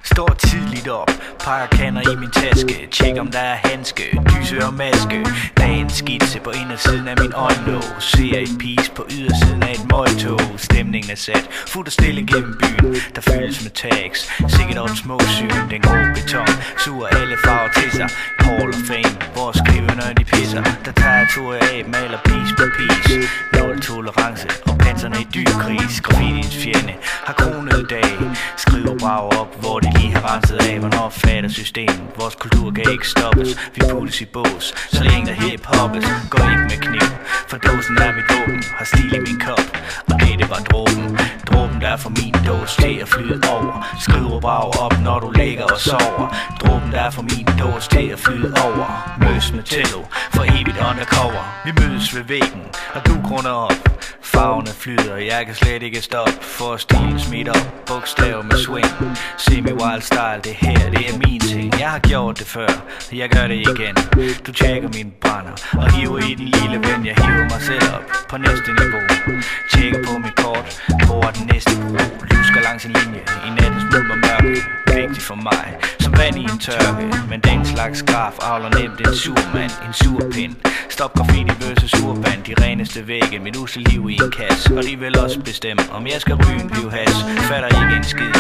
Står tidligt op, peger kander i min taske. Tjek om der er handske, dyse og maske. Dagens skitse på indersiden af min øjenlåg. Ser et pis på ydersiden af et møgtog. Stemningen er sat, fuldt og stille gennem byen. Der fyldes med tags, sikkert op små syn. Den grå beton, suger alle farver til sig. Hall of Fame, hvor skriverne de pisser. Der tager tog af, maler pis på pis. Nul tolerance og panserne i dyr kris. Graffitiens fjende har kronede dage. Skriver brag op, hvor de lige har renset af. Hvornår fatter systemet? Vores kultur kan ikke stoppes. Vi puttes i bås, så længe der hip-hoppes. Går ikke med kniv, for dåsen er mit våben. Har stil i min kop, og det var dråben. Dråben der er for min dås til at flyde over. Skriver brag op, når du ligger og sover. Dråben der er for min dås til at flyde over. Møs med Tello, for evigt undercover. Vi mødes ved væggen, og du grunder op. Farverne flyder, jeg kan slet ikke stoppe. For stilen smidt op, bogstaver med swing. Semi-wild style, det her, det er min ting. Jeg har gjort det før, jeg gør det igen. Du tjekker mine brænder, og hiver i din lille ven. Jeg hiver mig selv op på næste niveau. Tjekker på mit kort, hvor er den næste bro. Lusker langs en linje, i nattens mulm og mørke. Vigtigt for mig, som vand i en tørke. Men den slags graf avler nemt en sur mand, en sur pind. Stop graffiti versus urban, de reneste vægge. Mit useliv i en kasse, og de vil også bestemme, om jeg skal ryge en pivhas. Fatter ikke en skid,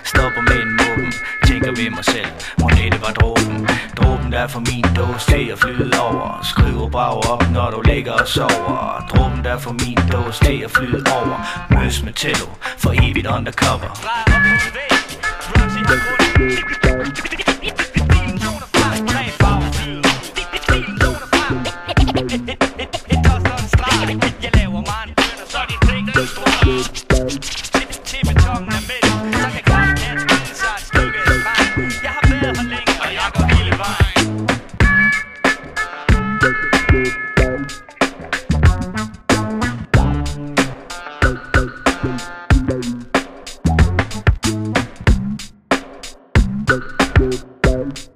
stopper med en måben. Tænker ved mig selv, hvor det var dråben. Dråben der er for min dåse til at flyde over. Skriver brag op, når du ligger og sover. Dråben der er for min dåse til at flyde over. Møs med Tello, for evigt undercover. Thank you.